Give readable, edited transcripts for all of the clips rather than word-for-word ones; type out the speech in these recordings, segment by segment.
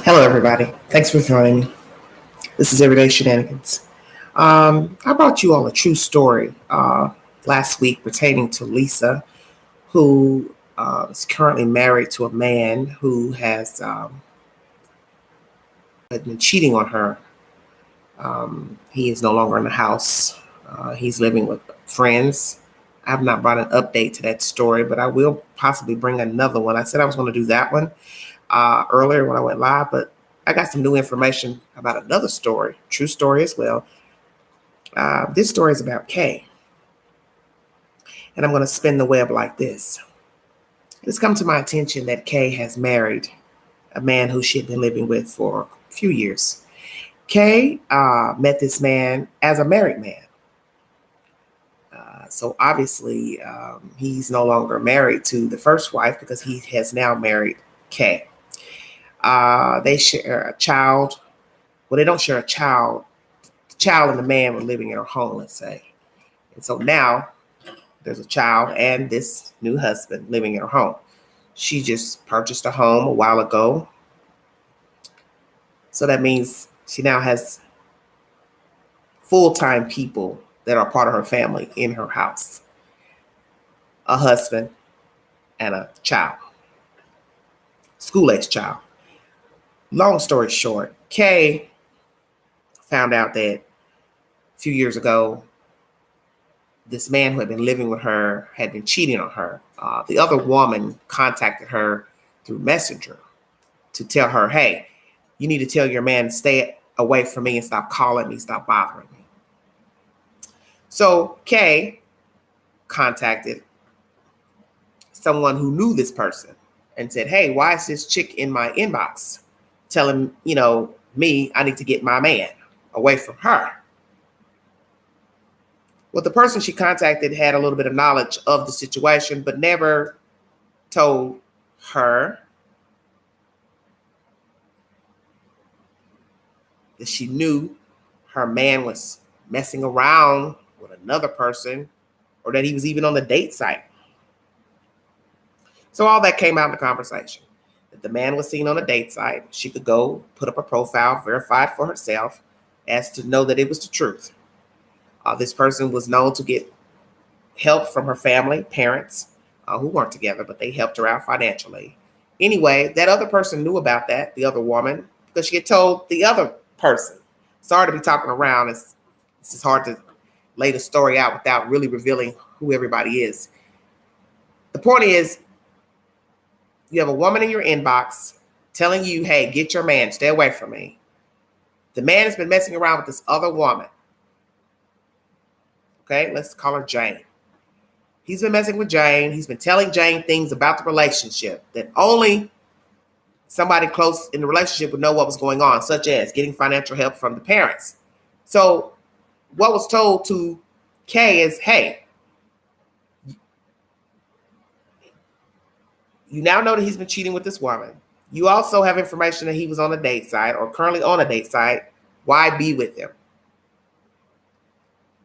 Hello, everybody. Thanks for joining me. This is Everyday Shenanigans. I brought you all a true story last week pertaining to Lisa, who is currently married to a man who has been cheating on her. He is no longer in the house. He's living with friends. I have not brought an update to that story, but I will possibly bring another one. I said I was going to do that one earlier when I went live, but I got some new information about another story, true story as well. This story is about Kay, and I'm going to spin the web like this. It's come to my attention that Kay has married a man who she had been living with for a few years. Kay met this man as a married man. So obviously, he's no longer married to the first wife because he has now married Kay. They share a child. Well, they don't share a child. The child and the man were living in her home, let's say. And so now there's a child and this new husband living in her home. She just purchased a home a while ago. So that means she now has full-time people that are part of her family in her house. A husband and a child. School-aged child. Long story short, Kay found out that a few years ago, this man who had been living with her had been cheating on her. The other woman contacted her through Messenger to tell her, hey, you need to tell your man to stay away from me and stop calling me, stop bothering me. So Kay contacted someone who knew this person and said, hey, why is this chick in my inbox telling, me I need to get my man away from her? Well, the person she contacted had a little bit of knowledge of the situation, but never told her that she knew her man was messing around with another person or that he was even on the date site. So all that came out in the conversation. That the man was seen on a date site. She could go put up a profile, verify it for herself, as to know that it was the truth. This person was known to get help from her family, parents, who weren't together, but they helped her out financially. Anyway, that other person knew about that, the other woman, because she had told the other person. Sorry to be talking around. It's just hard to lay the story out without really revealing who everybody is. The point is, you have a woman in your inbox telling you, hey, get your man, stay away from me. The man has been messing around with this other woman. Okay, let's call her Jane. He's been messing with Jane. He's been telling Jane things about the relationship that only somebody close in the relationship would know what was going on, such as getting financial help from the parents. So what was told to Kay is, hey, you now know that he's been cheating with this woman. You also have information that he was on a date site or currently on a date site. Why be with him?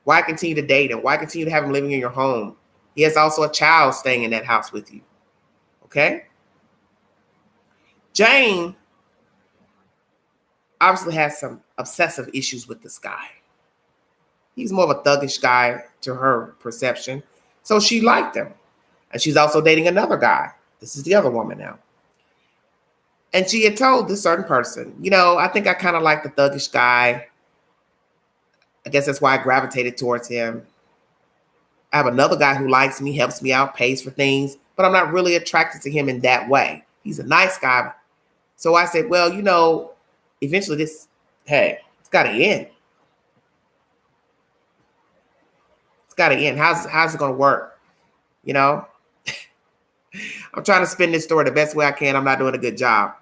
Why continue to date him? Why continue to have him living in your home? He has also a child staying in that house with you. Okay? Jane obviously has some obsessive issues with this guy. He's more of a thuggish guy to her perception. So she liked him. And she's also dating another guy. This is the other woman now. And she had told this certain person, I think I kind of like the thuggish guy. I guess that's why I gravitated towards him. I have another guy who likes me, helps me out, pays for things, but I'm not really attracted to him in that way. He's a nice guy. So I said, well, eventually it's got to end. It's got to end. How's it going to work? I'm trying to spin this story the best way I can. I'm not doing a good job.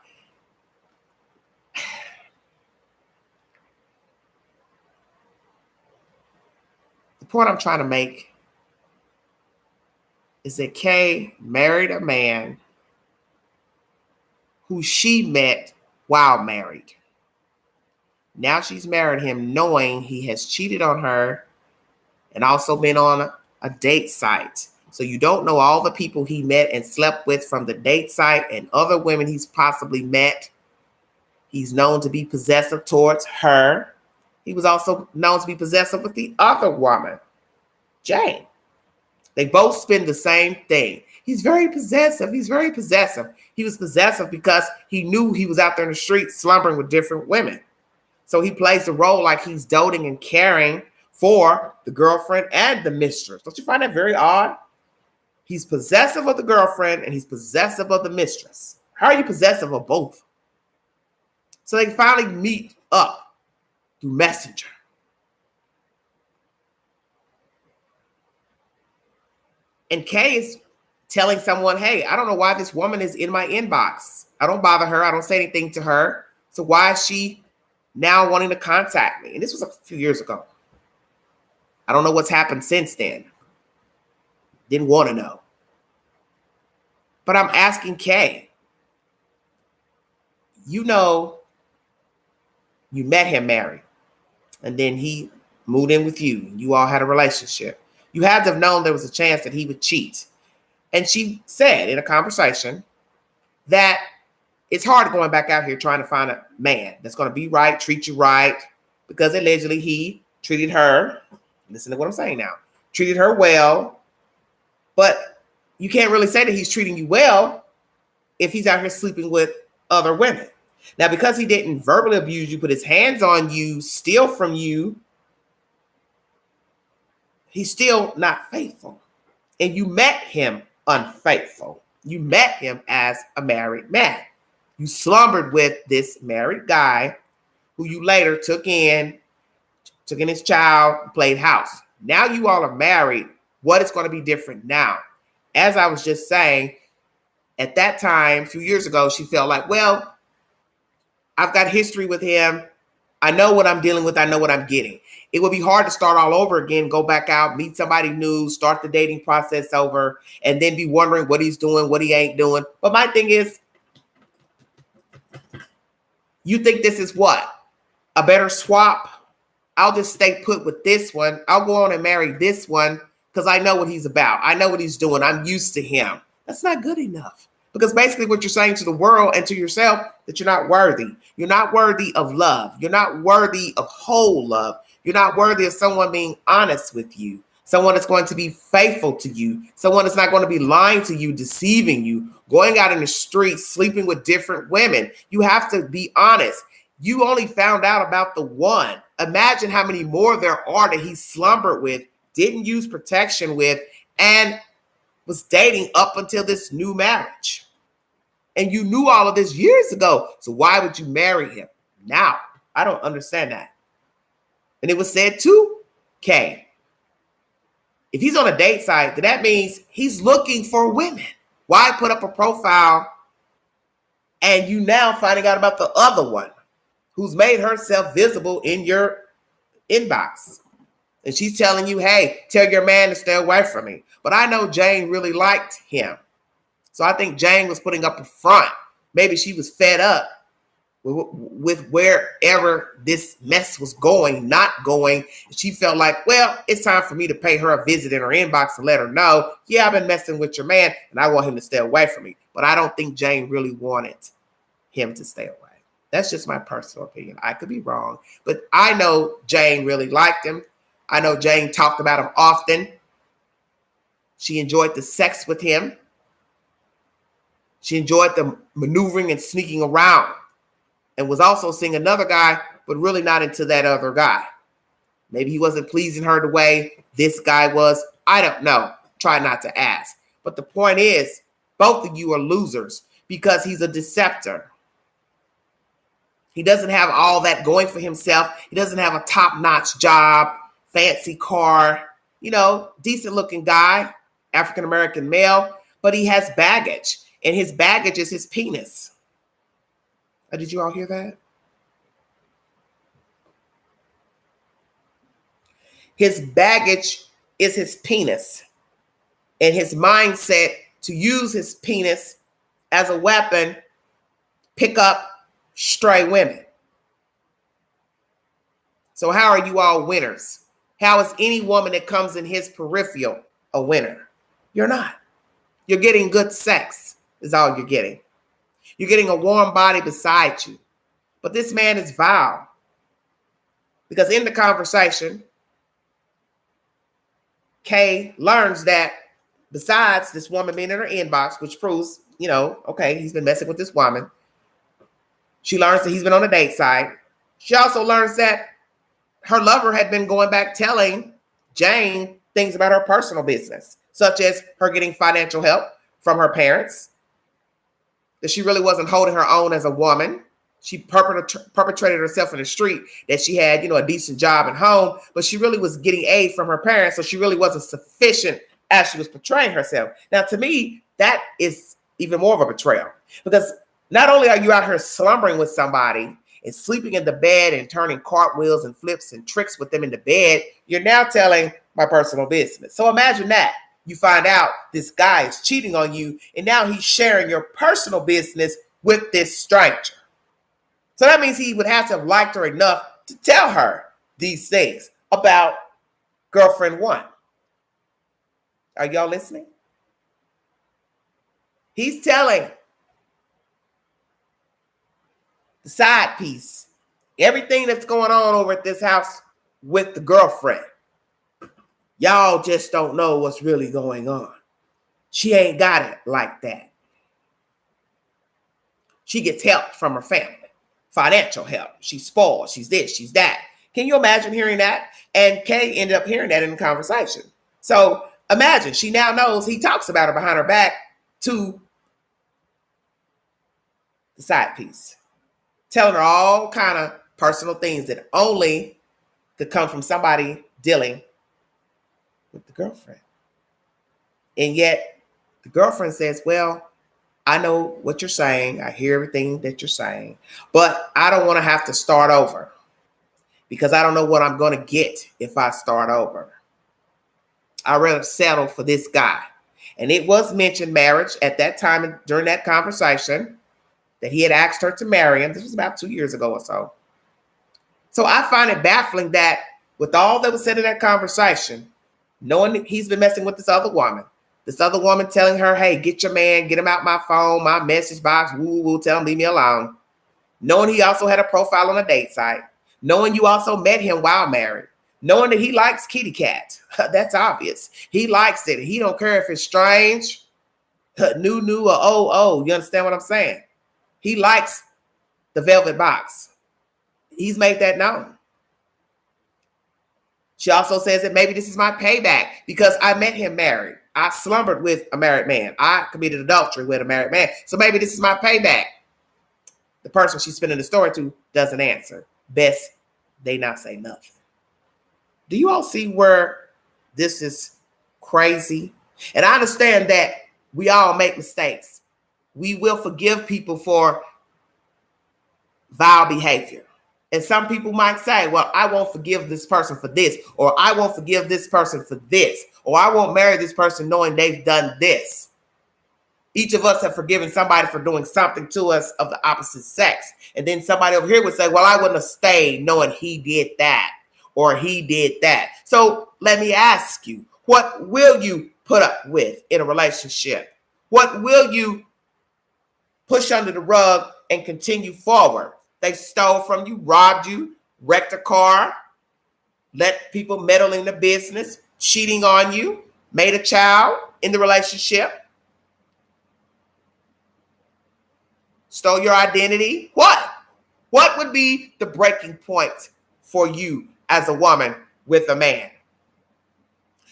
The point I'm trying to make is that Kay married a man who she met while married. Now she's married him knowing he has cheated on her and also been on a date site. So you don't know all the people he met and slept with from the date site and other women he's possibly met. He's known to be possessive towards her. He was also known to be possessive with the other woman, Jane. They both spin the same thing. He's very possessive. He's very possessive. He was possessive because he knew he was out there in the street slumbering with different women. So he plays the role like he's doting and caring for the girlfriend and the mistress. Don't you find that very odd? He's possessive of the girlfriend and he's possessive of the mistress. How are you possessive of both? So they finally meet up through Messenger. And Kay is telling someone, hey, I don't know why this woman is in my inbox. I don't bother her. I don't say anything to her. So why is she now wanting to contact me? And this was a few years ago. I don't know what's happened since then. Didn't want to know. But I'm asking Kay, you know, you met him married, and then he moved in with you. You all had a relationship. You had to have known there was a chance that he would cheat. And she said in a conversation that it's hard going back out here trying to find a man that's going to be right, treat you right, because allegedly he treated her, listen to what I'm saying now, treated her well, but you can't really say that he's treating you well if he's out here sleeping with other women. Now, because he didn't verbally abuse you, put his hands on you, steal from you, he's still not faithful. And you met him unfaithful. You met him as a married man. You slumbered with this married guy who you later took in his child, played house. Now you all are married. What is going to be different now? As I was just saying, at that time, a few years ago, she felt like, well, I've got history with him. I know what I'm dealing with. I know what I'm getting. It would be hard to start all over again, go back out, meet somebody new, start the dating process over, and then be wondering what he's doing, what he ain't doing. But my thing is, you think this is what? A better swap? I'll just stay put with this one. I'll go on and marry this one because I know what he's about. I know what he's doing. I'm used to him. That's not good enough. Because basically what you're saying to the world and to yourself, that you're not worthy. You're not worthy of love. You're not worthy of whole love. You're not worthy of someone being honest with you. Someone that's going to be faithful to you. Someone that's not going to be lying to you, deceiving you, going out in the streets, sleeping with different women. You have to be honest. You only found out about the one. Imagine how many more there are that he slumbered with, didn't use protection with, and was dating up until this new marriage. And you knew all of this years ago. So why would you marry him now? I don't understand that. And it was said to Kay, if he's on a date site, then that means he's looking for women. Why put up a profile and you now finding out about the other one who's made herself visible in your inbox? And she's telling you, hey, tell your man to stay away from me. But I know Jane really liked him. So I think Jane was putting up a front. Maybe she was fed up with wherever this mess was going, not going. She felt like, well, it's time for me to pay her a visit in her inbox and let her know, yeah, I've been messing with your man and I want him to stay away from me. But I don't think Jane really wanted him to stay away. That's just my personal opinion. I could be wrong, but I know Jane really liked him. I know Jane talked about him often. She enjoyed the sex with him. She enjoyed the maneuvering and sneaking around, and was also seeing another guy, but really not into that other guy. Maybe he wasn't pleasing her the way this guy was. I don't know. Try not to ask. But the point is, both of you are losers because he's a deceptor. He doesn't have all that going for himself. He doesn't have a top-notch job, fancy car, decent looking guy, African-American male, but he has baggage, and his baggage is his penis. Did you all hear that? His baggage is his penis, and his mindset to use his penis as a weapon, pick up stray women. So how are you all winners? How is any woman that comes in his peripheral a winner? You're not. You're getting good sex is all you're getting. You're getting a warm body beside you. But this man is vile. Because in the conversation, Kay learns that besides this woman being in her inbox, which proves, okay, he's been messing with this woman. She learns that he's been on a date site. She also learns that her lover had been going back telling Jane things about her personal business, such as her getting financial help from her parents, that she really wasn't holding her own as a woman. She perpetrated herself in the street, that she had, a decent job at home, but she really was getting aid from her parents, so she really wasn't sufficient as she was portraying herself. Now, to me, that is even more of a betrayal, because not only are you out here slumbering with somebody and sleeping in the bed and turning cartwheels and flips and tricks with them in the bed, you're now telling my personal business. So imagine that. You find out this guy is cheating on you, and now he's sharing your personal business with this stranger. So that means he would have to have liked her enough to tell her these things about girlfriend one. Are y'all listening? He's telling the side piece everything that's going on over at this house with the girlfriend. Y'all just don't know what's really going on. She ain't got it like that. She gets help from her family, financial help. She's spoiled. She's this, she's that. Can you imagine hearing that? And Kay ended up hearing that in the conversation. So imagine she now knows he talks about her behind her back to the side piece, telling her all kind of personal things that only could come from somebody dealing with the girlfriend. And yet the girlfriend says, well, I know what you're saying. I hear everything that you're saying, but I don't want to have to start over because I don't know what I'm going to get if I start over. I'd rather settle for this guy. And it was mentioned marriage at that time during that conversation, that he had asked her to marry him. This was about 2 years ago or so. So I find it baffling that with all that was said in that conversation, knowing that he's been messing with this other woman telling her, hey, get your man, get him out my phone, my message box, woo, tell him, leave me alone. Knowing he also had a profile on a date site, knowing you also met him while married, knowing that he likes kitty cat. That's obvious. He likes it. He don't care if it's strange, new, or oh. You understand what I'm saying? He likes the velvet box. He's made that known. She also says that maybe this is my payback because I met him married. I slumbered with a married man. I committed adultery with a married man. So maybe this is my payback. The person she's spinning the story to doesn't answer. Best they not say nothing. Do you all see where this is crazy? And I understand that we all make mistakes. We will forgive people for vile behavior. And some people might say, well, I won't forgive this person for this, or I won't forgive this person for this, or I won't marry this person knowing they've done this. Each of us have forgiven somebody for doing something to us of the opposite sex. And then somebody over here would say, well, I wouldn't have stayed knowing he did that, or he did that. So let me ask you, what will you put up with in a relationship? What will you push under the rug and continue forward? They stole from you, robbed you, wrecked a car, let people meddle in the business, cheating on you, made a child in the relationship, stole your identity. What? What would be the breaking point for you as a woman with a man?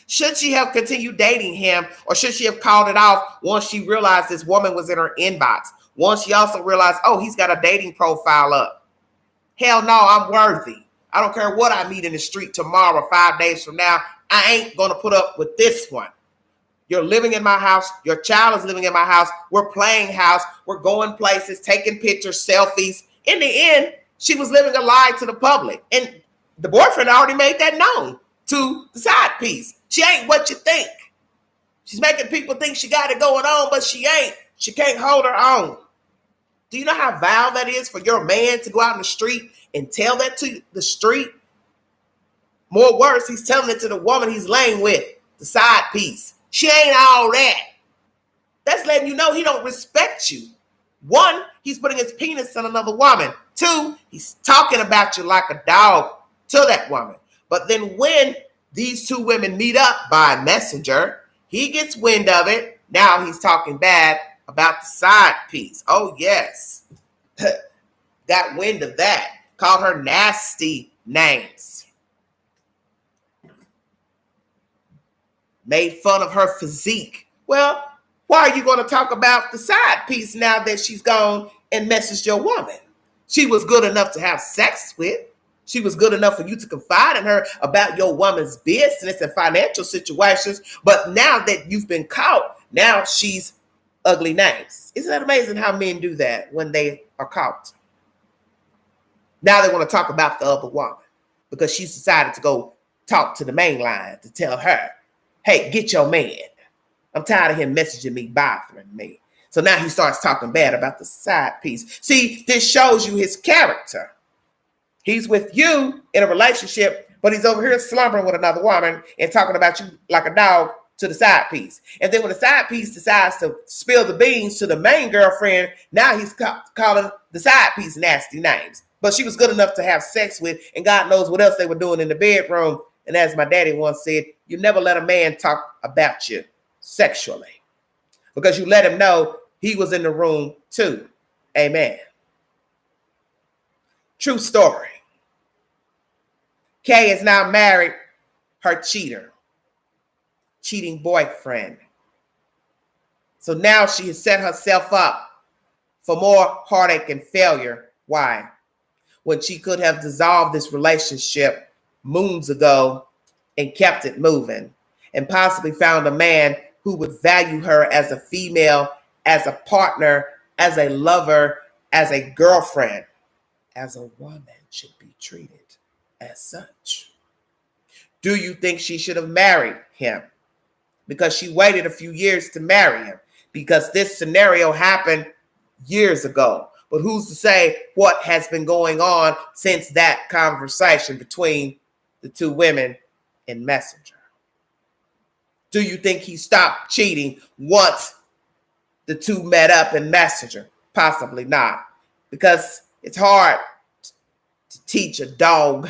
Should she have continued dating him, or should she have called it off once she realized this woman was in her inbox? Once she also realized, oh, he's got a dating profile up. Hell no, I'm worthy. I don't care what I meet in the street tomorrow, 5 days from now. I ain't going to put up with this one. You're living in my house. Your child is living in my house. We're playing house. We're going places, taking pictures, selfies. In the end, she was living a lie to the public. And the boyfriend already made that known to the side piece. She ain't what you think. She's making people think she got it going on, but she ain't. She can't hold her own. Do you know how vile that is for your man to go out in the street and tell that to the street? More worse, he's telling it to the woman he's laying with, the side piece. She ain't all that. That's letting you know he don't respect you. One, he's putting his penis in another woman. Two, he's talking about you like a dog to that woman. But then when these two women meet up by messenger, he gets wind of it. Now he's talking bad about the side piece. Oh, yes. Got wind of that. Called her nasty names. Made fun of her physique. Well, why are you going to talk about the side piece now that she's gone and messaged your woman? She was good enough to have sex with. She was good enough for you to confide in her about your woman's business and financial situations. But now that you've been caught, now she's ugly names. Isn't that amazing how men do that when they are caught? Now they want to talk about the other woman because she's decided to go talk to the main line to tell her, hey, get your man. I'm tired of him messaging me, bothering me. So now he starts talking bad about the side piece. See, this shows you his character. He's with you in a relationship, but he's over here slumbering with another woman and talking about you like a dog to the side piece. And then when the side piece decides to spill the beans to the main girlfriend, now he's calling the side piece nasty names. But she was good enough to have sex with, and God knows what else they were doing in the bedroom. And as my daddy once said, you never let a man talk about you sexually because you let him know he was in the room too. Amen. True story. Kay is now married her cheating boyfriend. So now she has set herself up for more heartache and failure. Why? When she could have dissolved this relationship moons ago and kept it moving and possibly found a man who would value her as a female, as a partner, as a lover, as a girlfriend, as a woman should be treated as such. Do you think she should have married him? Because she waited a few years to marry him. Because this scenario happened years ago. But who's to say what has been going on since that conversation between the two women in Messenger? Do you think he stopped cheating once the two met up in Messenger? Possibly not. Because it's hard to teach a dog,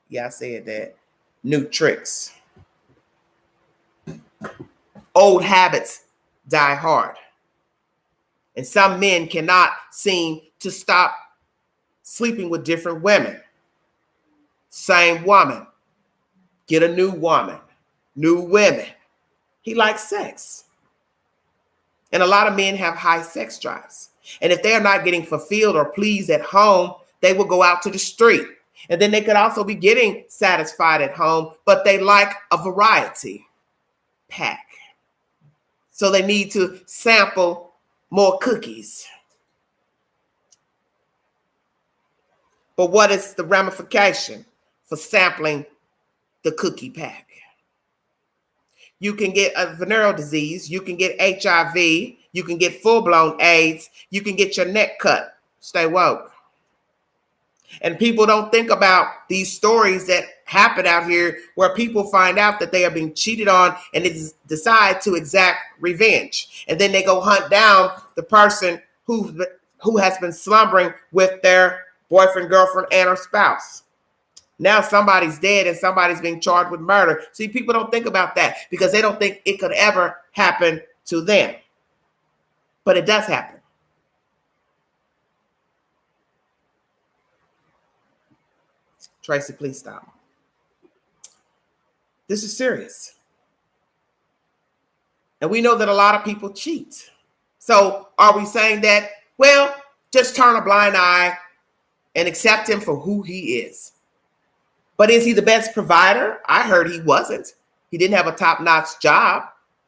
yeah, I said that, new tricks. Old habits die hard. And some men cannot seem to stop sleeping with different women. Same woman. Get a new woman. New women. He likes sex. And a lot of men have high sex drives. And if they are not getting fulfilled or pleased at home, they will go out to the street. And then they could also be getting satisfied at home, but they like a variety pack. So they need to sample more cookies. But what is the ramification for sampling the cookie pack? You can get a venereal disease. You can get HIV. You can get full-blown AIDS. You can get your neck cut. Stay woke. And people don't think about these stories that happen out here where people find out that they are being cheated on and they decide to exact revenge. And then they go hunt down the person who has been slumbering with their boyfriend, girlfriend, and or spouse. Now somebody's dead and somebody's being charged with murder. See, people don't think about that because they don't think it could ever happen to them. But it does happen. Tracy, please stop. This is serious. And we know that a lot of people cheat. So are we saying that, well, just turn a blind eye and accept him for who he is? But is he the best provider? I heard he wasn't. He didn't have a top-notch job.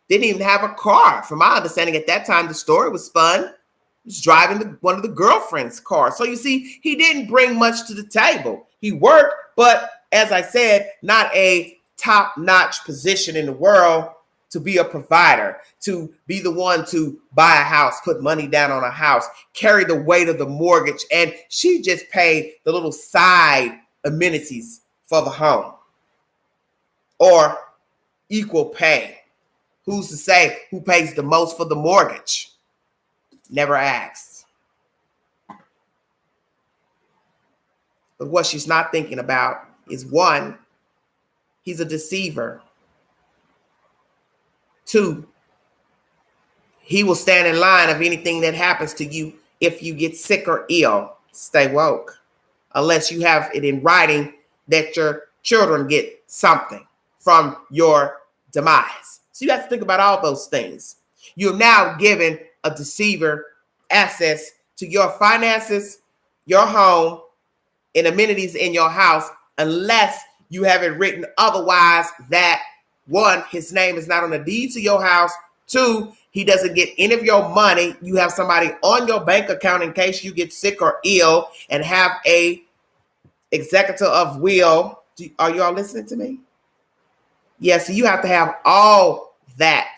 Didn't even have a car. From my understanding, at that time, the story was spun. He was driving one of the girlfriend's cars. So you see, he didn't bring much to the table. He worked, but as I said, not a top-notch position in the world to be a provider, to be the one to buy a house, put money down on a house, carry the weight of the mortgage, and she just paid the little side amenities for the home. Or equal pay. Who's to say who pays the most for the mortgage? Never asked. But what she's not thinking about is, one, he's a deceiver. Two, he will stand in line of anything that happens to you if you get sick or ill. Stay woke. Unless you have it in writing that your children get something from your demise. So you have to think about all those things. You're now given a deceiver access to your finances, your home, and amenities in your house, unless you have it written otherwise that, one, his name is not on the deed to your house. Two, he doesn't get any of your money. You have somebody on your bank account in case you get sick or ill and have a executor of will. Are you all listening to me? Yes, so you have to have all that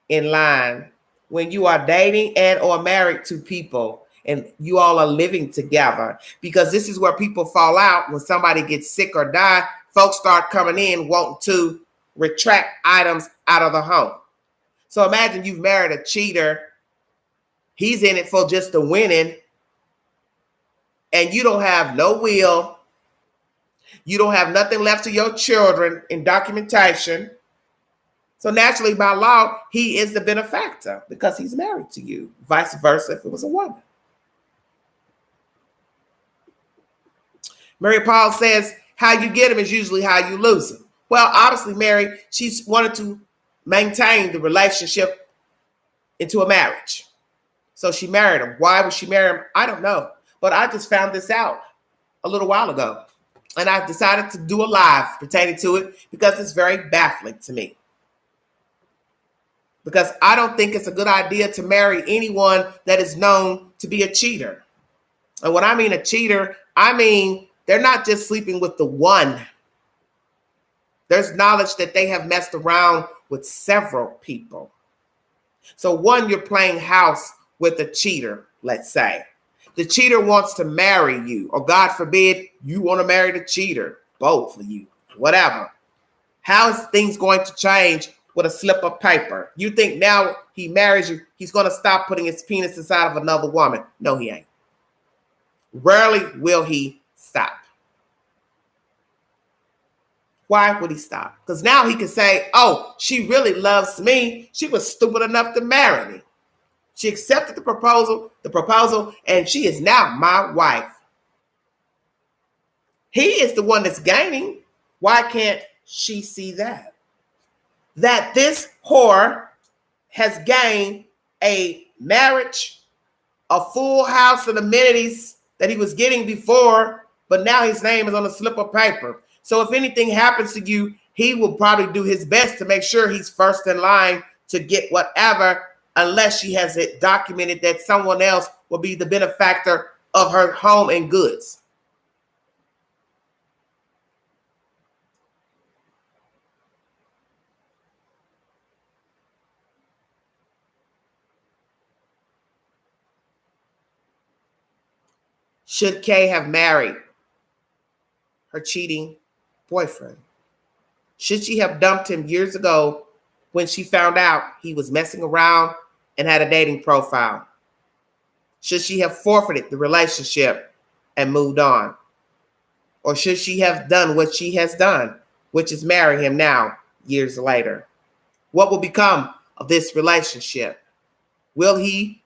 in line when you are dating and or married to people and you all are living together, because this is where people fall out. When somebody gets sick or die, folks start coming in wanting to retract items out of the home. So imagine you've married a cheater. He's in it for just the winning, and you don't have no will. You don't have nothing left to your children in documentation. So naturally, by law, he is the benefactor because he's married to you. Vice versa if it was a woman. Mary Paul says, how you get him is usually how you lose him. Well, obviously, Mary, she's wanted to maintain the relationship into a marriage. So she married him. Why would she marry him? I don't know. But I just found this out a little while ago. And I decided to do a live pertaining to it because it's very baffling to me. Because I don't think it's a good idea to marry anyone that is known to be a cheater. And when I mean a cheater, I mean they're not just sleeping with the one. There's knowledge that they have messed around with several people. So one, you're playing house with a cheater, let's say. The cheater wants to marry you, or God forbid, you want to marry the cheater, both of you, whatever. How is things going to change with a slip of paper? You think now he marries you, he's going to stop putting his penis inside of another woman? No, he ain't. Rarely will he stop. Why would he stop? Because now he can say, oh, she really loves me. She was stupid enough to marry me. She accepted the proposal, and she is now my wife. He is the one that's gaining. Why can't she see that? That this whore has gained a marriage, a full house and amenities that he was getting before, but now his name is on a slip of paper. So if anything happens to you, he will probably do his best to make sure he's first in line to get whatever, unless she has it documented that someone else will be the benefactor of her home and goods. Should Kay have married her cheating boyfriend? Should she have dumped him years ago when she found out he was messing around and had a dating profile? Should she have forfeited the relationship and moved on? Or should she have done what she has done, which is marry him now, years later? What will become of this relationship? Will he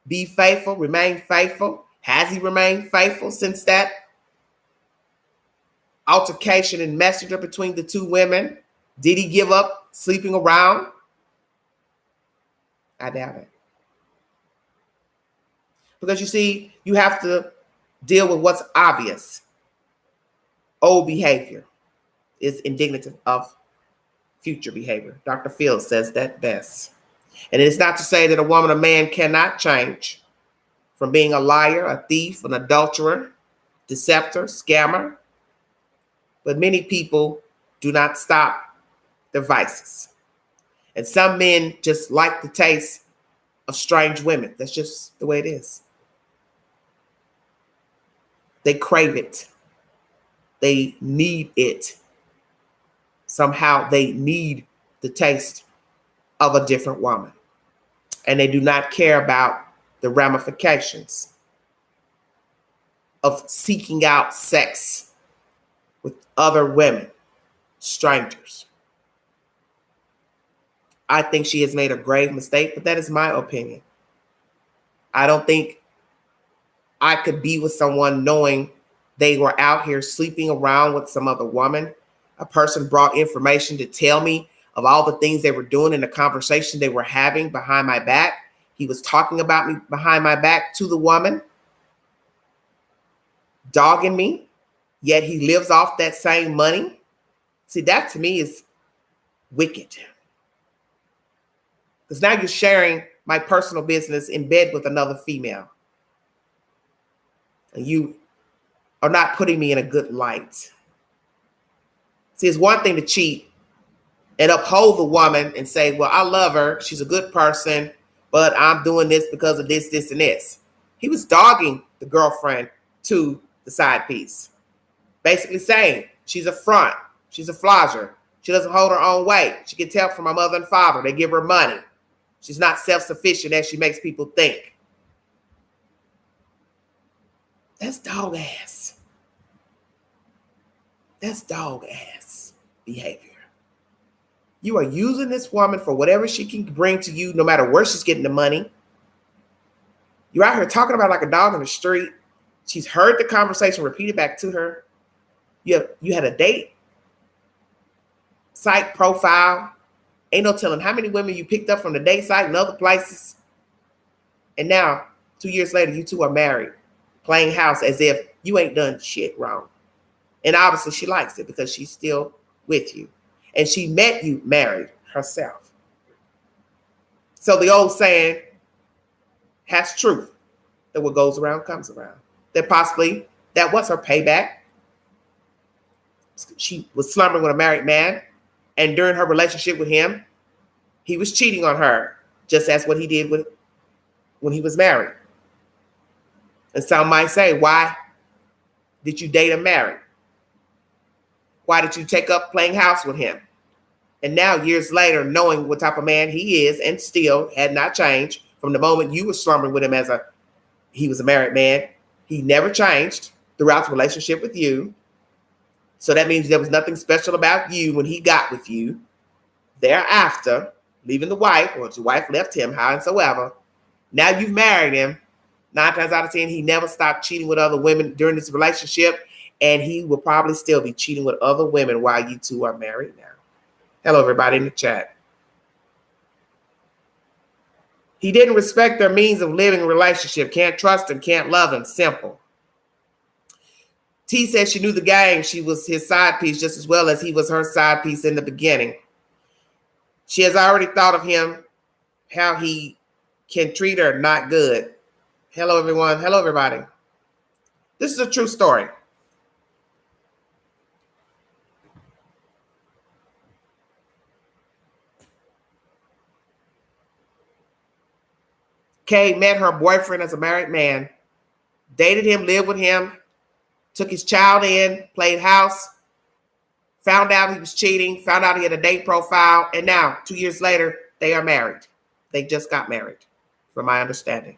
be faithful, remain faithful? Has he remained faithful since that altercation in Messenger between the two women? Did he give up sleeping around? I doubt it. Because you see, you have to deal with what's obvious. Old behavior is indicative of future behavior. Dr. Fields says that best. And it's not to say that a woman or man cannot change from being a liar, a thief, an adulterer, deceptor, scammer. But many people do not stop their vices. And some men just like the taste of strange women. That's just the way it is. They crave it. They need it. Somehow they need the taste of a different woman. And they do not care about the ramifications. of seeking out sex with other women, strangers. I think she has made a grave mistake, but that is my opinion. I don't think I could be with someone knowing they were out here sleeping around with some other woman. A person brought information to tell me of all the things they were doing in the conversation they were having behind my back. He was talking about me behind my back to the woman, dogging me, yet he lives off that same money. See, that to me is wicked. Because now you're sharing my personal business in bed with another female. And you are not putting me in a good light. See, it's one thing to cheat and uphold the woman and say, well, I love her. She's a good person, but I'm doing this because of this, this, and this. He was dogging the girlfriend to the side piece, basically saying she's a front. She's a flogger. She doesn't hold her own weight. She gets help from her mother and father. They give her money. She's not self-sufficient as she makes people think. That's dog ass. That's dog ass behavior. You are using this woman for whatever she can bring to you, no matter where she's getting the money. You're out here talking about like a dog in the street. She's heard the conversation repeated back to her. You had a date site profile. Ain't no telling how many women you picked up from the date site and other places. And now, 2 years later, you two are married, playing house as if you ain't done shit wrong. And obviously she likes it because she's still with you. And she met you married herself. So the old saying has truth, that what goes around comes around. That possibly that was her payback. She was slumbering with a married man. And during her relationship with him, he was cheating on her, just as what he did when he was married. And some might say, why did you date him married? Why did you take up playing house with him? And now, years later, knowing what type of man he is and still had not changed from the moment you were slumbering with him he was a married man, he never changed throughout the relationship with you. So that means there was nothing special about you when he got with you. Thereafter, leaving the wife, or your wife left him, howsoever, now you've married him. 9 times out of 10, he never stopped cheating with other women during this relationship, and he will probably still be cheating with other women while you two are married now. Hello, everybody in the chat. He didn't respect their means of living a relationship. Can't trust him, can't love him. Simple. T said she knew the game. She was his side piece just as well as he was her side piece in the beginning. She has already thought of him, how he can treat her not good. Hello, everyone. Hello, everybody. This is a true story. Kay met her boyfriend as a married man, dated him, lived with him, took his child in, played house, found out he was cheating, found out he had a date profile, and now, 2 years later, they are married. They just got married, from my understanding.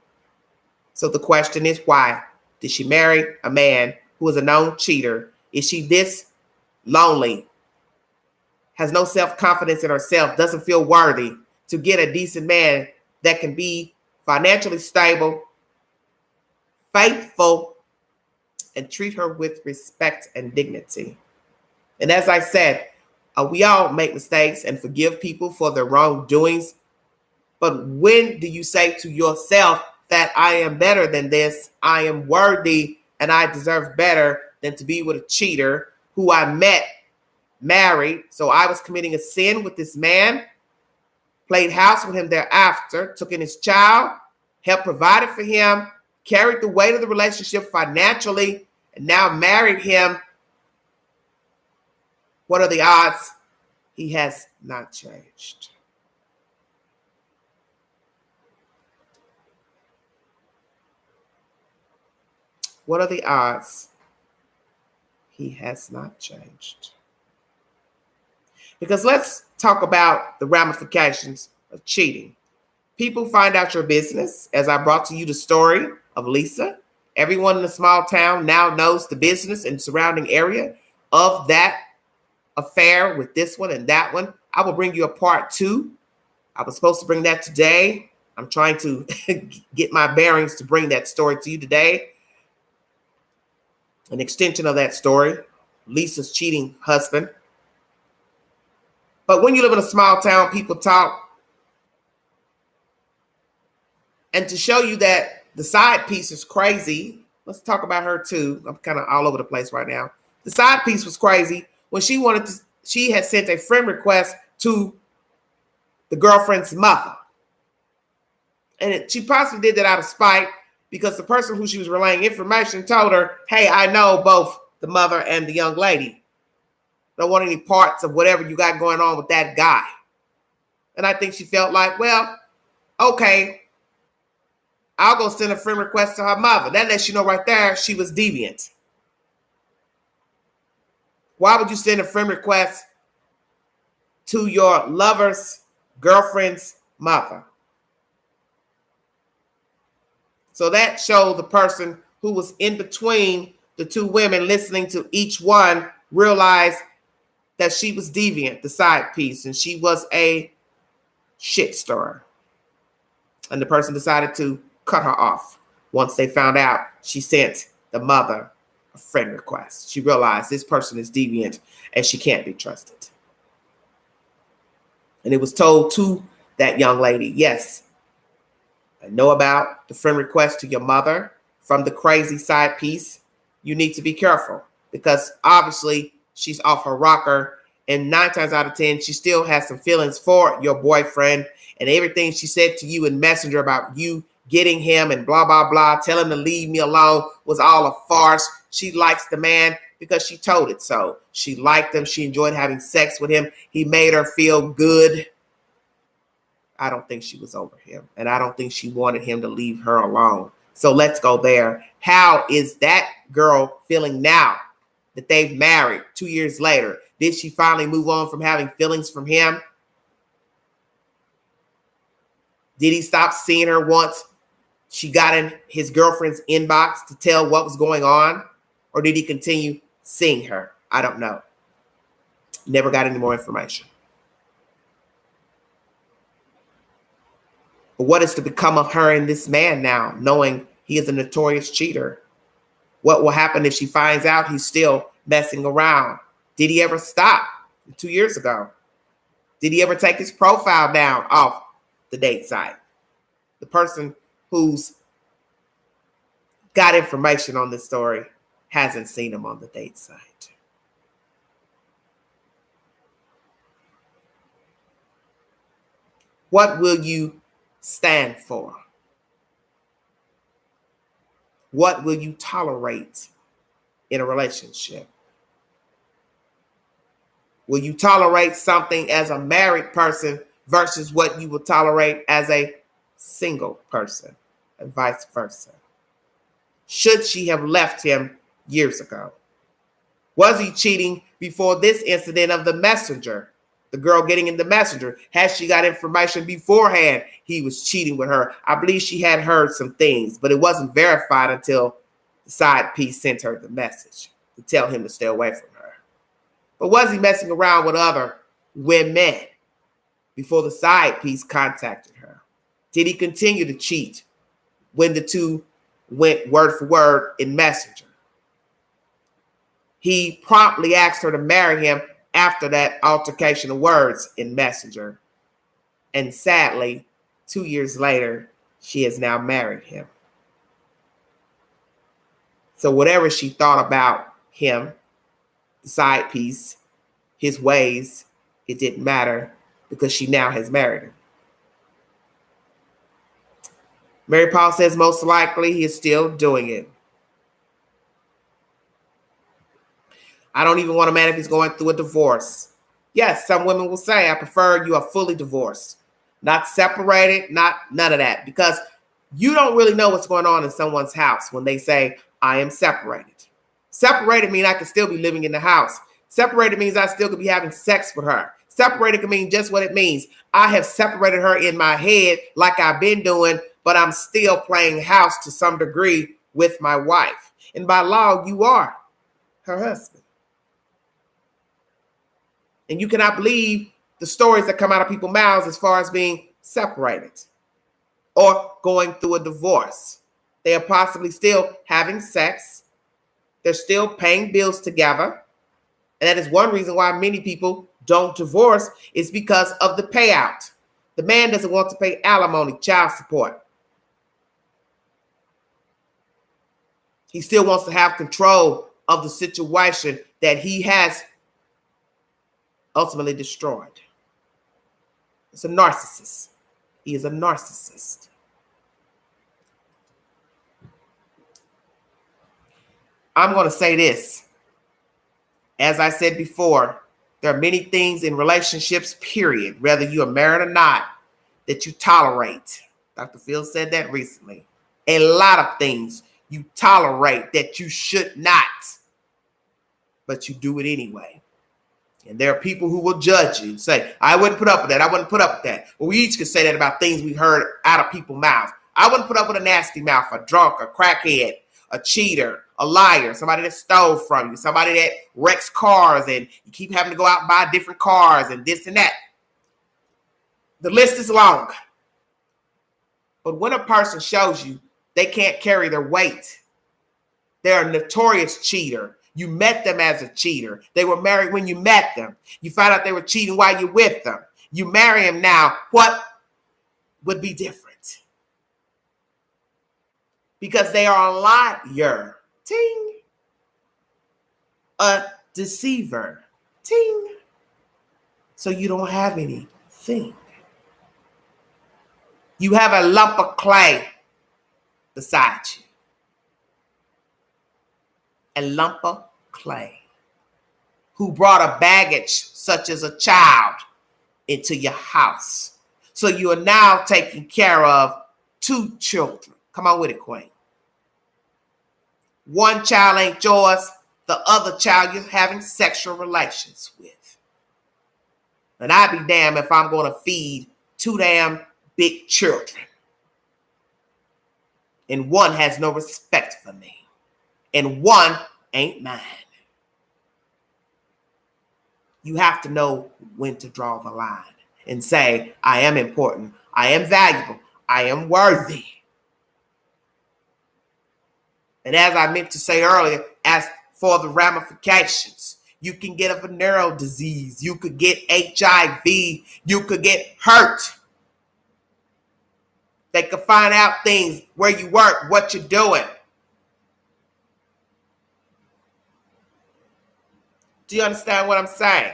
So the question is, why did she marry a man who is a known cheater? Is she this lonely, has no self-confidence in herself, doesn't feel worthy to get a decent man that can be financially stable, faithful, and treat her with respect and dignity? And as I said, we all make mistakes and forgive people for their wrongdoings. But when do you say to yourself that I am better than this, I am worthy, and I deserve better than to be with a cheater who I met, married? So I was committing a sin with this man, played house with him thereafter, took in his child, helped provide for him, carried the weight of the relationship financially, and now married him. What are the odds? He has not changed. What are the odds? He has not changed. Because let's talk about the ramifications of cheating. People find out your business, as I brought to you the story of Lisa. Everyone in the small town now knows the business and surrounding area of that affair with this one and that one. I will bring you a part 2. I was supposed to bring that today. I'm trying to get my bearings to bring that story to you today. An extension of that story, Lisa's cheating husband. But when you live in a small town, people talk. And to show you that the side piece is crazy, let's talk about her too. I'm kind of all over the place right now. The side piece was crazy when she had sent a friend request to the girlfriend's mother. And she possibly did that out of spite because the person who she was relaying information told her, hey, I know both the mother and the young lady. Don't want any parts of whatever you got going on with that guy. And I think she felt like, well, okay, I'll go send a friend request to her mother. That lets you know right there she was deviant. Why would you send a friend request to your lover's girlfriend's mother? So that showed the person who was in between the two women listening to each one realized that she was deviant, the side piece, and she was a shit stirrer. And the person decided to cut her off once they found out she sent the mother a friend request. She realized this person is deviant and she can't be trusted. And it was told to that young lady, yes, I know about the friend request to your mother from the crazy side piece. You need to be careful because obviously she's off her rocker. And 9 times out of 10, she still has some feelings for your boyfriend. And everything she said to you in Messenger about you getting him and blah, blah, blah, tell him to leave me alone was all a farce. She likes the man because she told it so. She liked him. She enjoyed having sex with him. He made her feel good. I don't think she was over him. And I don't think she wanted him to leave her alone. So let's go there. How is that girl feeling now that they've married 2 years later? Did she finally move on from having feelings from him? Did he stop seeing her once she got in his girlfriend's inbox to tell what was going on? Or did he continue seeing her? I don't know. Never got any more information. But what is to become of her and this man now, knowing he is a notorious cheater? What will happen if she finds out he's still messing around? Did he ever stop 2 years ago? Did he ever take his profile down off the date site? The person who's got information on this story hasn't seen him on the date site. What will you stand for? What will you tolerate in a relationship? Will you tolerate something as a married person versus what you will tolerate as a single person, and vice versa? Should she have left him years ago? Was he cheating before this incident of the messenger? The girl getting in the messenger. Has she got information beforehand he was cheating with her? I believe she had heard some things, but it wasn't verified until the side piece sent her the message to tell him to stay away from her. But was he messing around with other women before the side piece contacted her? Did he continue to cheat when the two went word for word in Messenger? He promptly asked her to marry him after that altercation of words in Messenger. And sadly, 2 years later, she has now married him. So whatever she thought about him, the side piece, his ways, it didn't matter because she now has married him. Mary Paul says most likely he is still doing it. I don't even want a man if he's going through a divorce. Yes, some women will say, I prefer you are fully divorced, not separated, none of that, because you don't really know what's going on in someone's house when they say, I am separated. Separated means I could still be living in the house. Separated means I still could be having sex with her. Separated can mean just what it means. I have separated her in my head like I've been doing, but I'm still playing house to some degree with my wife. And by law, you are her husband. And you cannot believe the stories that come out of people's mouths as far as being separated or going through a divorce. They are possibly still having sex. They're still paying bills together. And that is one reason why many people don't divorce, is because of the payout. The man doesn't want to pay alimony, child support. He still wants to have control of the situation that he has ultimately destroyed. It's a narcissist. He is a narcissist. I'm going to say this. As I said before, there are many things in relationships, period, whether you are married or not, that you tolerate. Dr. Phil said that recently. A lot of things you tolerate that you should not, but you do it anyway. And there are people who will judge you and say, I wouldn't put up with that. I wouldn't put up with that. Well, we each could say that about things we heard out of people's mouths. I wouldn't put up with a nasty mouth, a drunk, a crackhead, a cheater, a liar, somebody that stole from you, somebody that wrecks cars and you keep having to go out and buy different cars and this and that. The list is long. But when a person shows you they can't carry their weight, they're a notorious cheater. You met them as a cheater. They were married when you met them. You found out they were cheating while you're with them. You marry them now. What would be different? Because they are a liar. Ting. A deceiver. Ting. So you don't have anything. You have a lump of clay beside you. A lump of clay who brought a baggage such as a child into your house. So you are now taking care of 2 children. Come on with it, Queen. One child ain't yours. The other child you're having sexual relations with. And I'd be damned if I'm going to feed 2 damn big children. And one has no respect for me. And one ain't mine. You have to know when to draw the line and say, I am important. I am valuable. I am worthy. And as I meant to say earlier, as for the ramifications, you can get a venereal disease. You could get HIV. You could get hurt. They could find out things, where you work, what you're doing. Do you understand what I'm saying?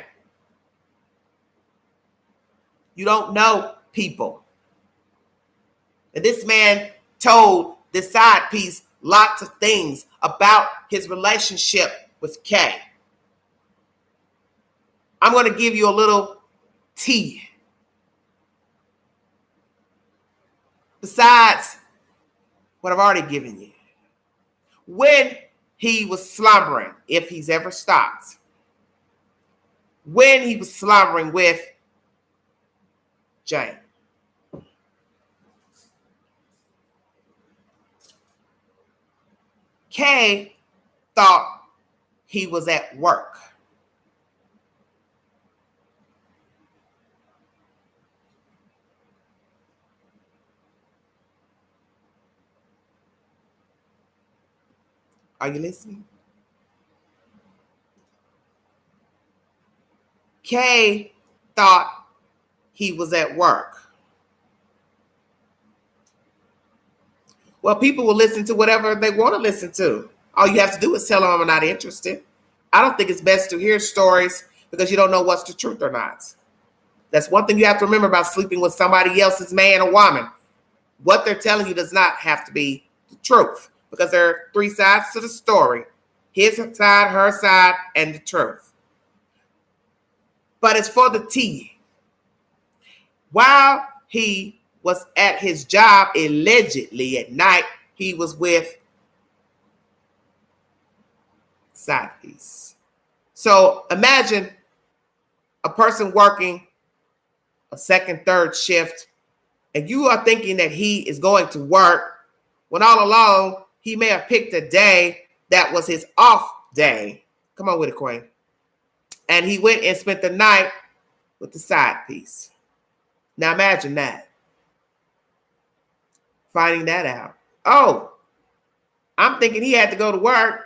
You don't know people. And this man told this side piece lots of things about his relationship with Kay. I'm going to give you a little tea. Besides what I've already given you. When he was slumbering, if he's ever stopped. When he was slumbering with Jane. Kay thought he was at work. Are you listening? Kay thought he was at work. Well, people will listen to whatever they want to listen to. All you have to do is tell them I'm not interested. I don't think it's best to hear stories because you don't know what's the truth or not. That's one thing you have to remember about sleeping with somebody else's man or woman. What they're telling you does not have to be the truth because there are 3 sides to the story. His side, her side, and the truth. But it's for the tea. While he was at his job, allegedly at night, he was with side piece. So imagine a person working a 2nd, 3rd shift, and you are thinking that he is going to work when all along He may have picked a day that was his off day. Come on with it, Queen. And he went and spent the night with the side piece. Now imagine that. Finding that out. Oh, I'm thinking he had to go to work,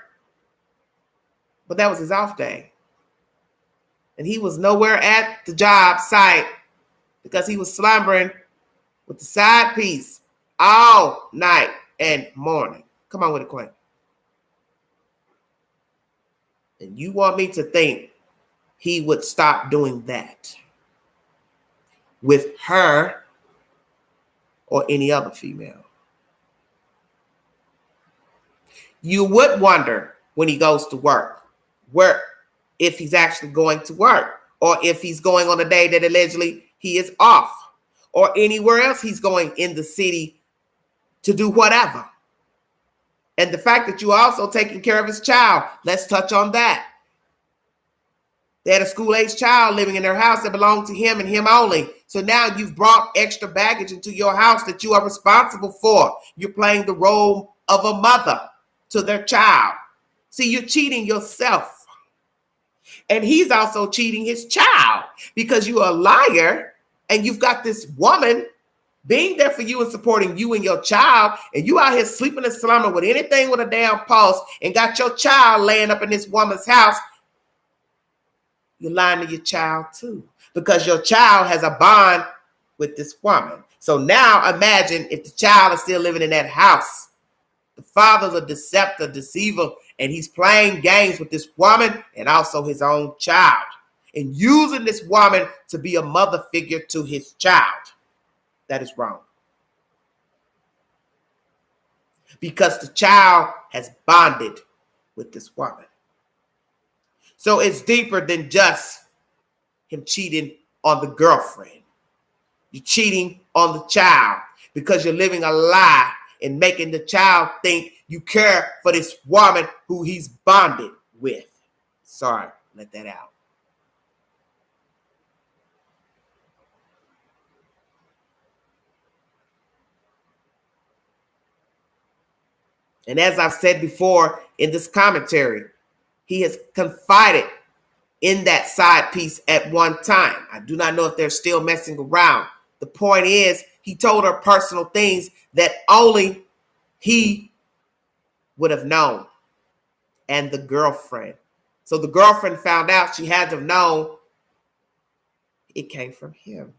but that was his off day. And he was nowhere at the job site because he was slumbering with the side piece all night and morning. Come on with it, Queen. And you want me to think he would stop doing that with her or any other female? You would wonder when he goes to work, if he's actually going to work, or if he's going on a day that allegedly he is off, or anywhere else he's going in the city to do whatever. And the fact that you also taking care of his child, let's touch on that. They had a school-aged child living in their house that belonged to him and him only. So now you've brought extra baggage into your house that you are responsible for. You're playing the role of a mother to their child. See, you're cheating yourself. And he's also cheating his child because you're a liar and you've got this woman being there for you and supporting you and your child, and you out here sleeping and slumbering with anything with a damn pulse and got your child laying up in this woman's house. You're lying to your child too because your child has a bond with this woman. So now imagine if the child is still living in that house. The father's a deceptive, deceiver, and he's playing games with this woman and also his own child and using this woman to be a mother figure to his child. That is wrong. Because the child has bonded with this woman. So it's deeper than just him cheating on the girlfriend. You're cheating on the child because you're living a lie and making the child think you care for this woman who he's bonded with. Sorry, let that out. And as I've said before in this commentary, he has confided in that side piece at one time. I do not know if they're still messing around. The point is, he told her personal things that only he would have known, and the girlfriend. So the girlfriend found out. She had to have known it came from him.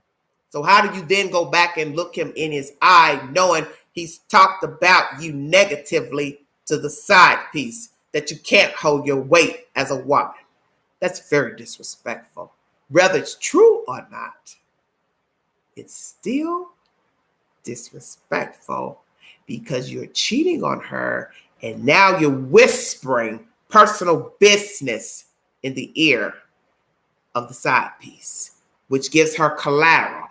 So how do you then go back and look him in his eye knowing he's talked about you negatively to the side piece, that you can't hold your weight as a woman? That's very disrespectful. Whether it's true or not, it's still disrespectful because you're cheating on her and now you're whispering personal business in the ear of the side piece, which gives her collateral.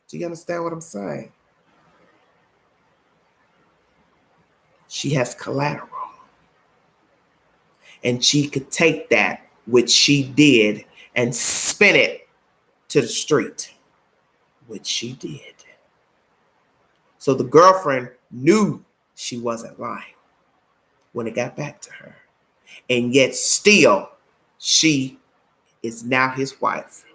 Do you understand what I'm saying? She has collateral. And she could take that, which she did, and spin it to the street, which she did. So the girlfriend knew she wasn't lying when it got back to her. And yet still, she is now his wife.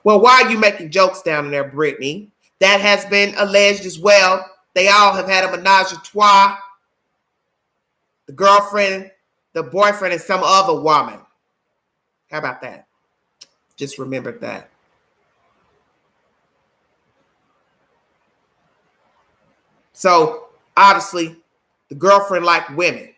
Well, why are you making jokes down in there, Brittany? That has been alleged as well. They all have had a menage a trois. The girlfriend, the boyfriend, and some other woman. How about that? Just remember that. So, obviously, the girlfriend likes women.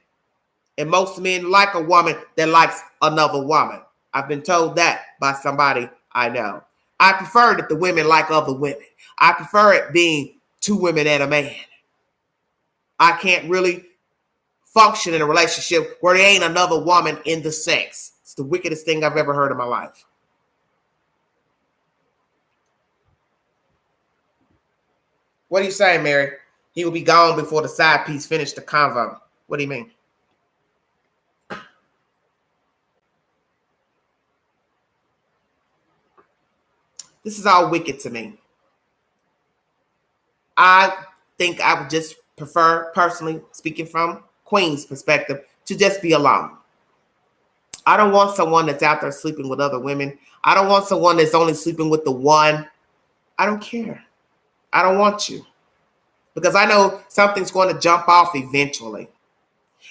And most men like a woman that likes another woman. I've been told that by somebody I know. I prefer that the women like other women. I prefer it being two women and a man. I can't really function in a relationship where there ain't another woman in the sex. It's the wickedest thing I've ever heard in my life. What are you saying, Mary? He will be gone before the side piece finished the convo. What do you mean? This is all wicked to me. I think I would just prefer, personally speaking from Queen's perspective, to just be alone. I don't want someone that's out there sleeping with other women. I don't want someone that's only sleeping with the one. I don't care. I don't want you. Because I know something's going to jump off eventually.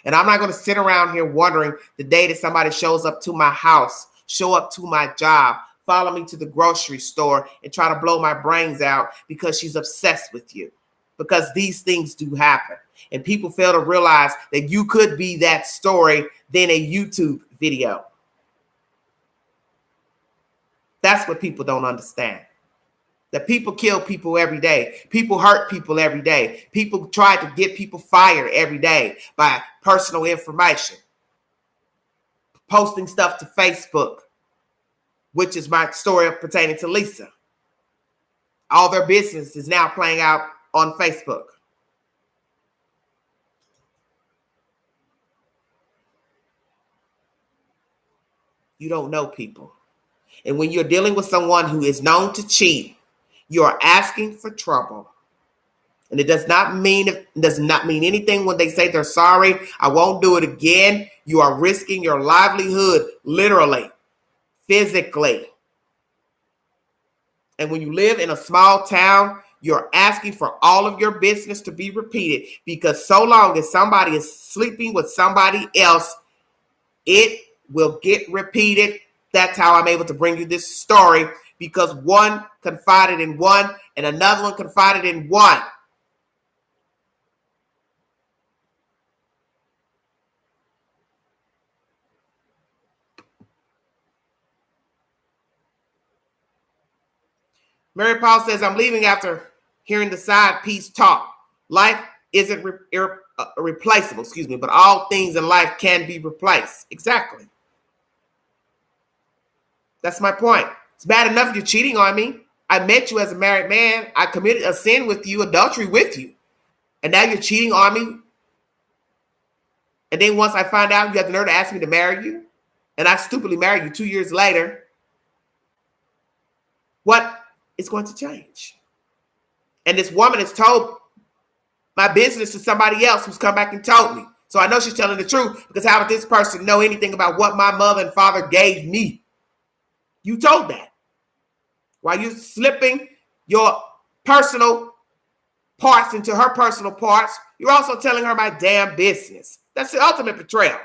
And I'm not going to sit around here wondering the day that somebody shows up to my house, show up to my job, follow me to the grocery store, and try to blow my brains out because she's obsessed with you. Because these things do happen. And people fail to realize that you could be that story than a YouTube video. That's what people don't understand. That people kill people every day. People hurt people every day. People try to get people fired every day by personal information. Posting stuff to Facebook, which is my story pertaining to Lisa. All their business is now playing out on Facebook. You don't know people. And when you're dealing with someone who is known to cheat, you are asking for trouble. And it does not mean anything when they say they're sorry. I won't do it again. You are risking your livelihood, literally, physically. And when you live in a small town, you're asking for all of your business to be repeated, because so long as somebody is sleeping with somebody else, it will get repeated. That's how I'm able to bring you this story, because one confided in one and another one confided in one. Mary Paul says, I'm leaving after hearing the side piece talk. Life isn't replaceable, but all things in life can be replaced. Exactly. That's my point. It's bad enough you're cheating on me. I met you as a married man. I committed a sin with you, adultery with you. And now you're cheating on me. And then once I find out, you have the nerve to ask me to marry you. And I stupidly married you 2 years later. What is going to change? And this woman has told my business to somebody else who's come back and told me. So I know she's telling the truth, because how would this person know anything about what my mother and father gave me? You told that. While you're slipping your personal parts into her personal parts, you're also telling her my damn business. That's the ultimate betrayal.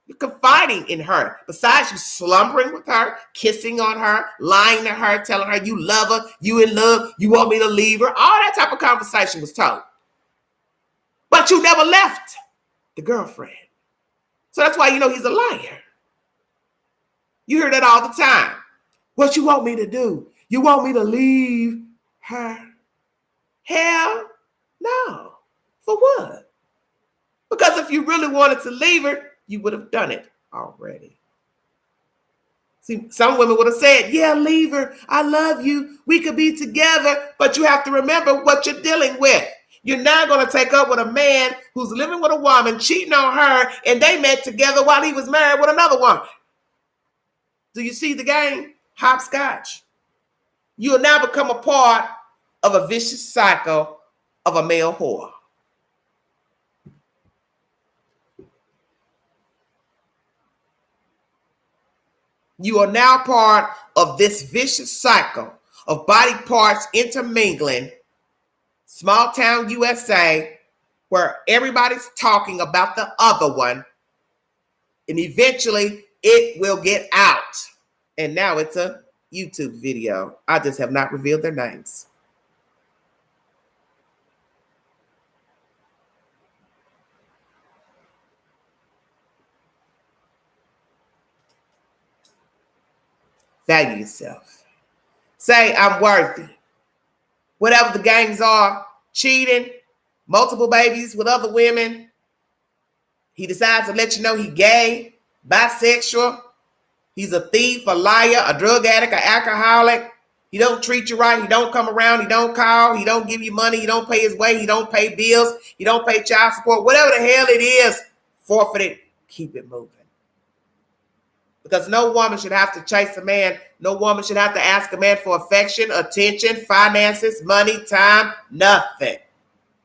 You're confiding in her. Besides you slumbering with her, kissing on her, lying to her, telling her you love her, you in love, you want me to leave her. All that type of conversation was told. But you never left the girlfriend. So that's why you know he's a liar. You hear that all the time. What you want me to do? You want me to leave her? Hell no. For what? Because if you really wanted to leave her, you would have done it already. See, some women would have said, yeah, leave her. I love you. We could be together. But you have to remember what you're dealing with. You're not going to take up with a man who's living with a woman, cheating on her, and they met together while he was married with another woman. Do you see the game? Hopscotch. You will now become a part of a vicious cycle of a male whore. You are now part of this vicious cycle of body parts intermingling, small town USA, where everybody's talking about the other one, and eventually it will get out. And now it's a YouTube video. I just have not revealed their names. Value yourself. Say, I'm worthy. Whatever the gangs are, cheating, multiple babies with other women. He decides to let you know he's gay, bisexual. He's a thief, a liar, a drug addict, an alcoholic. He don't treat you right. He don't come around. He don't call. He don't give you money. He don't pay his way. He don't pay bills. He don't pay child support. Whatever the hell it is, forfeit it. Keep it moving. Because no woman should have to chase a man. No woman should have to ask a man for affection, attention, finances, money, time, nothing.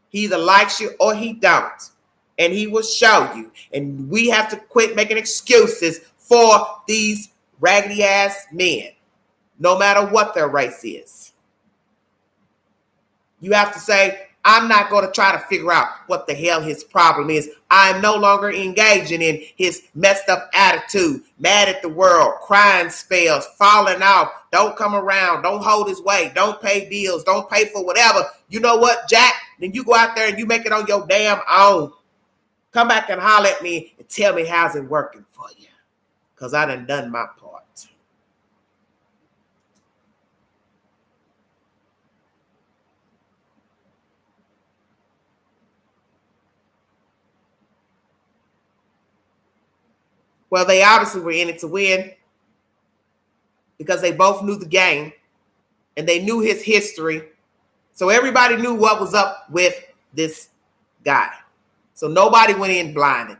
He either likes you or he don't. And he will show you. And we have to quit making excuses for these raggedy ass men, no matter what their race is. You have to say, I'm not going to try to figure out what the hell his problem is. I'm no longer engaging in his messed up attitude, mad at the world, crying spells, falling off, don't come around, don't hold his weight, don't pay bills, don't pay for whatever. You know what, Jack? Then you go out there and you make it on your damn own. Come back and holler at me and tell me how's it working for you. Because I done my part. Well, they obviously were in it to win because they both knew the game and they knew his history. So everybody knew what was up with this guy. So nobody went in blinded.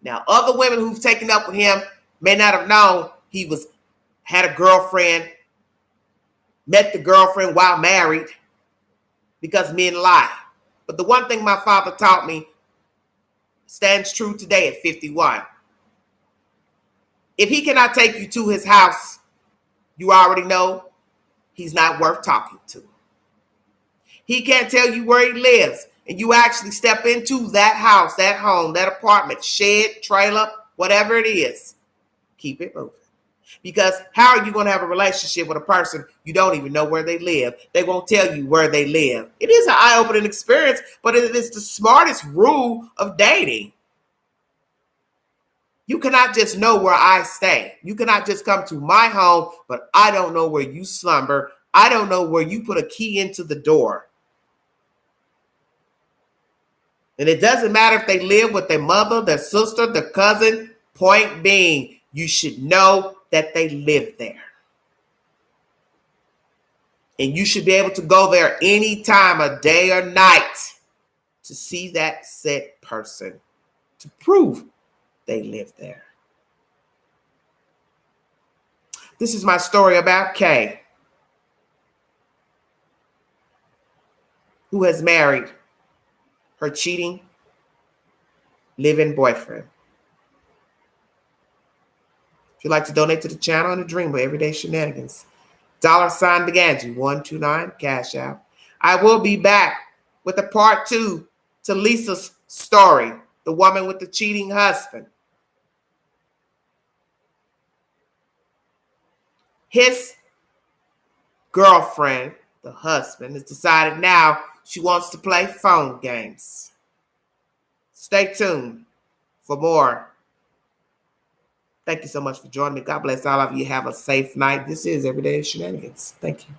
Now, other women who've taken up with him may not have known he had a girlfriend, met the girlfriend while married, because men lie. But the one thing my father taught me stands true today at 51. If he cannot take you to his house, you already know he's not worth talking to. He can't tell you where he lives, and you actually step into that house, that home, that apartment, shed, trailer, whatever it is. Keep it moving. Because how are you going to have a relationship with a person you don't even know where they live? They won't tell you where they live. It is an eye-opening experience, but it is the smartest rule of dating. You cannot just know where I stay. You cannot just come to my home, but I don't know where you slumber. I don't know where you put a key into the door. And it doesn't matter if they live with their mother, their sister, their cousin. Point being, you should know that they live there. And you should be able to go there any time of day or night to see that said person, to prove they live there. This is my story about Kay, who has married her cheating, live-in boyfriend. If you'd like to donate to the channel and the Dream of Everyday Shenanigans, $sign Beganji 129 Cash App. I will be back with a part 2 to Lisa's story, the woman with the cheating husband. His girlfriend, the husband, has decided now she wants to play phone games. Stay tuned for more. Thank you so much for joining me. God bless all of you. Have a safe night. This is Everyday Shenanigans. Thank you.